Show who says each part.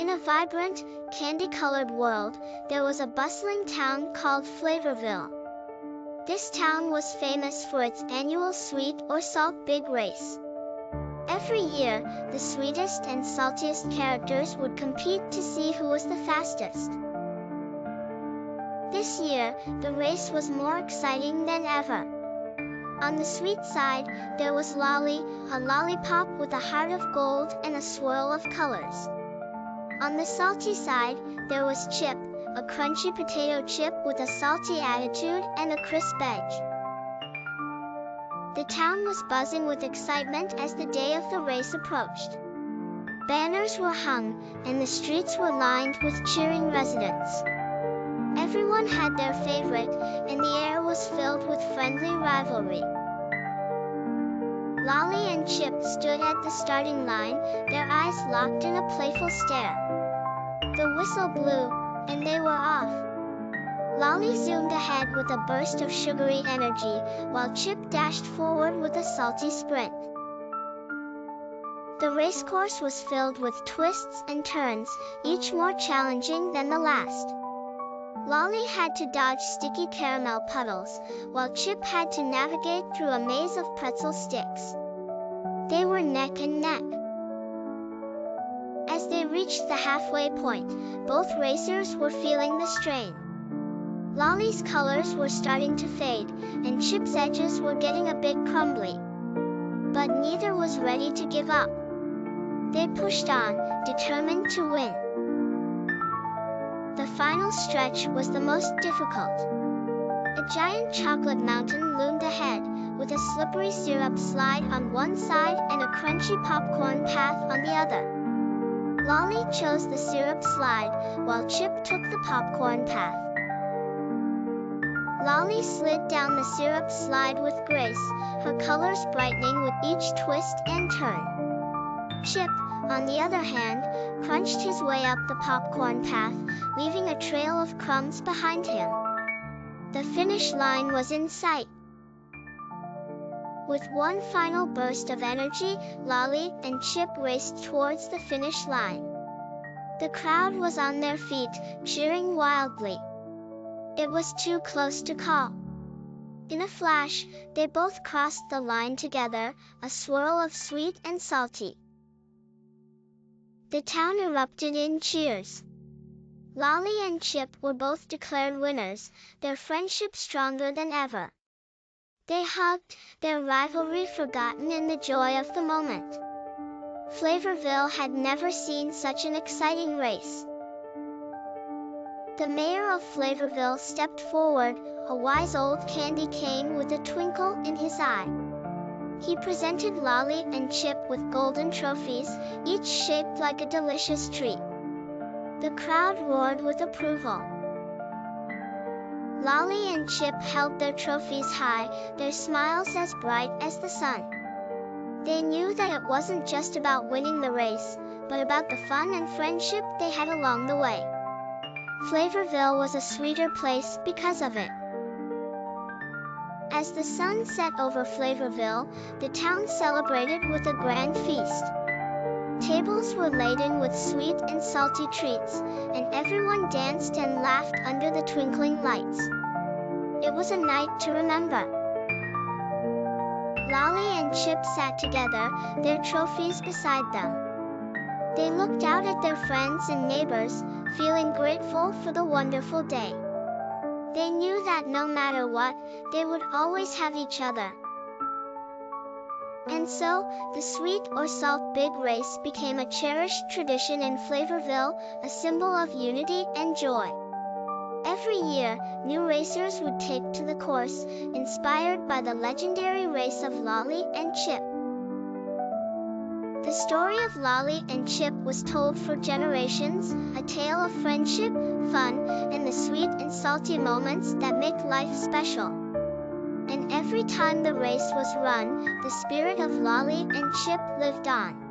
Speaker 1: In a vibrant, candy-colored world, there was a bustling town called Flavorville. This town was famous for its annual sweet or salt big race. Every year, the sweetest and saltiest characters would compete to see who was the fastest. This year, the race was more exciting than ever. On the sweet side, there was Lolly, a lollipop with a heart of gold and a swirl of colors. On the salty side, there was Chip, a crunchy potato chip with a salty attitude and a crisp edge. The town was buzzing with excitement as the day of the race approached. Banners were hung, and the streets were lined with cheering residents. Everyone had their favorite, and the air was filled with friendly rivalry. Lolly and Chip stood at the starting line, their eyes locked in a playful stare. The whistle blew, and they were off. Lolly zoomed ahead with a burst of sugary energy, while Chip dashed forward with a salty sprint. The racecourse was filled with twists and turns, each more challenging than the last. Lolly had to dodge sticky caramel puddles, while Chip had to navigate through a maze of pretzel sticks. They were neck and neck. As they reached the halfway point, both racers were feeling the strain. Lolly's colors were starting to fade, and Chip's edges were getting a bit crumbly. But neither was ready to give up. They pushed on, determined to win. The final stretch was the most difficult. A giant chocolate mountain loomed ahead, with a slippery syrup slide on one side and a crunchy popcorn path on the other. Lolly chose the syrup slide, while Chip took the popcorn path. Lolly slid down the syrup slide with grace, her colors brightening with each twist and turn. Chip, on the other hand, crunched his way up the popcorn path, leaving a trail of crumbs behind him. The finish line was in sight. With one final burst of energy, Lolly and Chip raced towards the finish line. The crowd was on their feet, cheering wildly. It was too close to call. In a flash, they both crossed the line together, a swirl of sweet and salty. The town erupted in cheers. Lolly and Chip were both declared winners, their friendship stronger than ever. They hugged, their rivalry forgotten in the joy of the moment. Flavorville had never seen such an exciting race. The mayor of Flavorville stepped forward, a wise old candy cane with a twinkle in his eye. He presented Lolly and Chip with golden trophies, each shaped like a delicious treat. The crowd roared with approval. Lolly and Chip held their trophies high, their smiles as bright as the sun. They knew that it wasn't just about winning the race, but about the fun and friendship they had along the way. Flavorville was a sweeter place because of it. As the sun set over Flavorville, the town celebrated with a grand feast. Tables were laden with sweet and salty treats, and everyone danced and laughed under the twinkling lights. It was a night to remember. Lolly and Chip sat together, their trophies beside them. They looked out at their friends and neighbors, feeling grateful for the wonderful day. They knew that no matter what, they would always have each other. And so, the sweet or salt big race became a cherished tradition in Flavorville, a symbol of unity and joy. Every year, new racers would take to the course, inspired by the legendary race of Lolly and Chip. The story of Lolly and Chip was told for generations, a tale of friendship, fun, and the sweet and salty moments that make life special. And every time the race was run, the spirit of Lolly and Chip lived on.